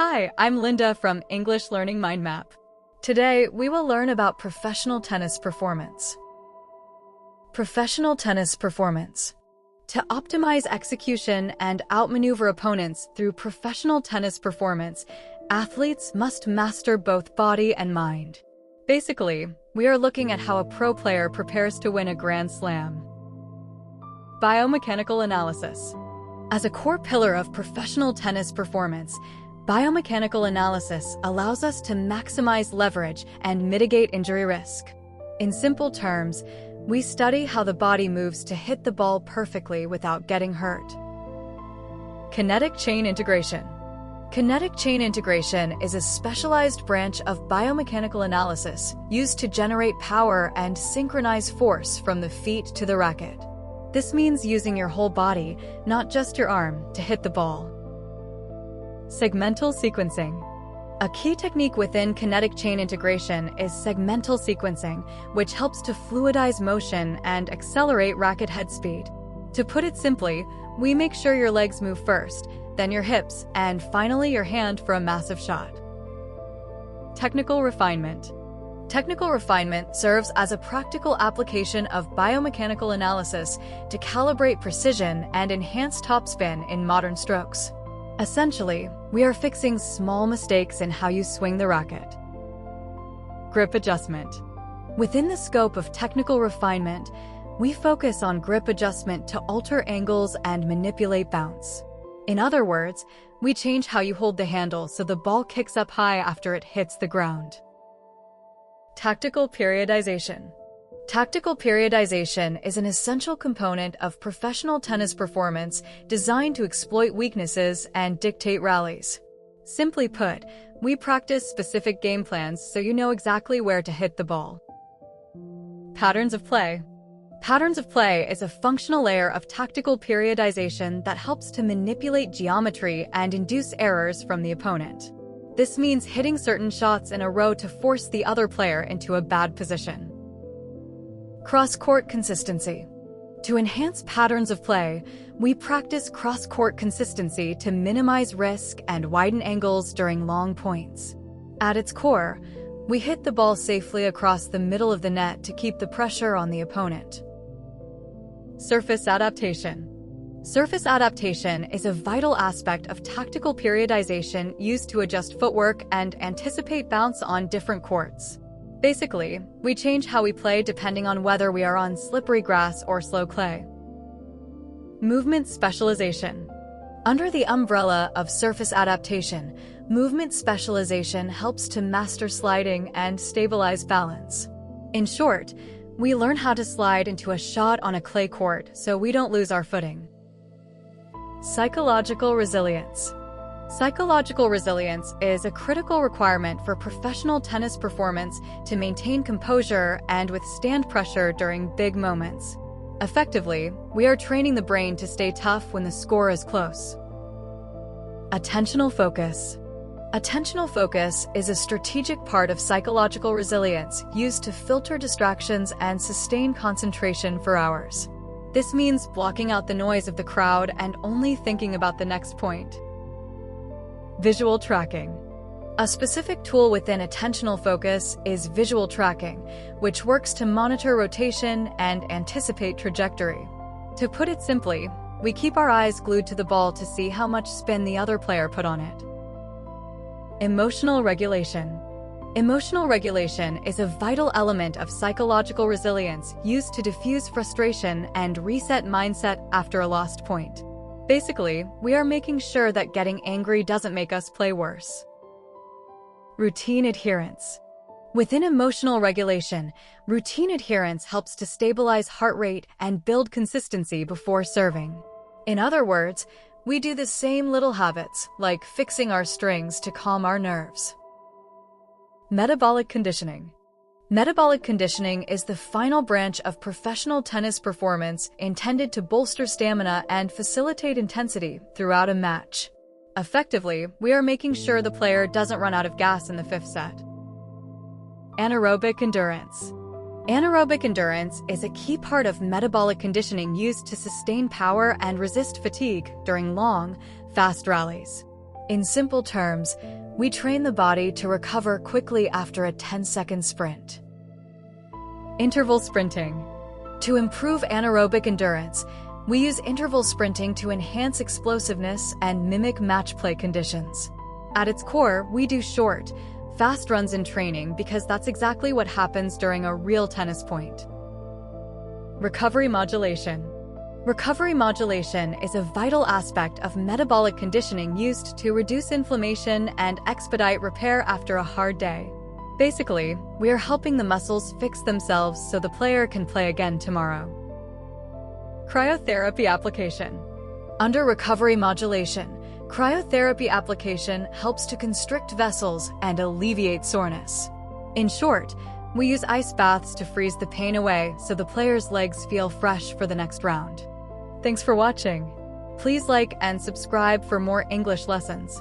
Hi, I'm Linda from English Learning Mind Map. Today, we will learn about professional tennis performance. Professional tennis performance. To optimize execution and outmaneuver opponents through professional tennis performance, athletes must master both body and mind. Basically, we are looking at how a pro player prepares to win a Grand Slam. Biomechanical analysis. As a core pillar of professional tennis performance, biomechanical analysis allows us to maximize leverage and mitigate injury risk. In simple terms, we study how the body moves to hit the ball perfectly without getting hurt. Kinetic chain integration. Kinetic chain integration is a specialized branch of biomechanical analysis used to generate power and synchronize force from the feet to the racket. This means using your whole body, not just your arm, to hit the ball. Segmental sequencing. A key technique within kinetic chain integration is segmental sequencing, which helps to fluidize motion and accelerate racket head speed. To put it simply, we make sure your legs move first, then your hips, and finally your hand for a massive shot. Technical refinement. Technical refinement serves as a practical application of biomechanical analysis to calibrate precision and enhance topspin in modern strokes. Essentially, we are fixing small mistakes in how you swing the racket. Grip adjustment. Within the scope of technical refinement, we focus on grip adjustment to alter angles and manipulate bounce. In other words, we change how you hold the handle so the ball kicks up high after it hits the ground. Tactical periodization. Tactical periodization is an essential component of professional tennis performance designed to exploit weaknesses and dictate rallies. Simply put, we practice specific game plans so you know exactly where to hit the ball. Patterns of play. Patterns of play is a functional layer of tactical periodization that helps to manipulate geometry and induce errors from the opponent. This means hitting certain shots in a row to force the other player into a bad position. Cross-court consistency. To enhance patterns of play, we practice cross-court consistency to minimize risk and widen angles during long points. At its core, we hit the ball safely across the middle of the net to keep the pressure on the opponent. Surface adaptation. Surface adaptation is a vital aspect of tactical periodization used to adjust footwork and anticipate bounce on different courts. Basically, we change how we play depending on whether we are on slippery grass or slow clay. Movement specialization. Under the umbrella of surface adaptation, movement specialization helps to master sliding and stabilize balance. In short, we learn how to slide into a shot on a clay court so we don't lose our footing. Psychological resilience. Psychological resilience is a critical requirement for professional tennis performance to maintain composure and withstand pressure during big moments. Effectively, we are training the brain to stay tough when the score is close. Attentional focus. Attentional focus is a strategic part of psychological resilience used to filter distractions and sustain concentration for hours. This means blocking out the noise of the crowd and only thinking about the next point. Visual tracking. A specific tool within attentional focus is visual tracking, which works to monitor rotation and anticipate trajectory. To put it simply, we keep our eyes glued to the ball to see how much spin the other player put on it. Emotional regulation. Emotional regulation is a vital element of psychological resilience used to diffuse frustration and reset mindset after a lost point. Basically, we are making sure that getting angry doesn't make us play worse. Routine adherence. Within emotional regulation, routine adherence helps to stabilize heart rate and build consistency before serving. In other words, we do the same little habits, like fixing our strings to calm our nerves. Metabolic conditioning. Metabolic conditioning is the final branch of professional tennis performance intended to bolster stamina and facilitate intensity throughout a match. Effectively, we are making sure the player doesn't run out of gas in the fifth set. Anaerobic endurance. Anaerobic endurance is a key part of metabolic conditioning used to sustain power and resist fatigue during long, fast rallies. In simple terms, we train the body to recover quickly after a 10-second sprint. Interval sprinting. To improve anaerobic endurance, we use interval sprinting to enhance explosiveness and mimic match play conditions. At its core, we do short, fast runs in training because that's exactly what happens during a real tennis point. Recovery modulation. Recovery modulation is a vital aspect of metabolic conditioning used to reduce inflammation and expedite repair after a hard day. Basically, we are helping the muscles fix themselves so the player can play again tomorrow. Cryotherapy application. Under recovery modulation, cryotherapy application helps to constrict vessels and alleviate soreness. In short, we use ice baths to freeze the pain away so the player's legs feel fresh for the next round. Thanks for watching. Please like and subscribe for more English lessons.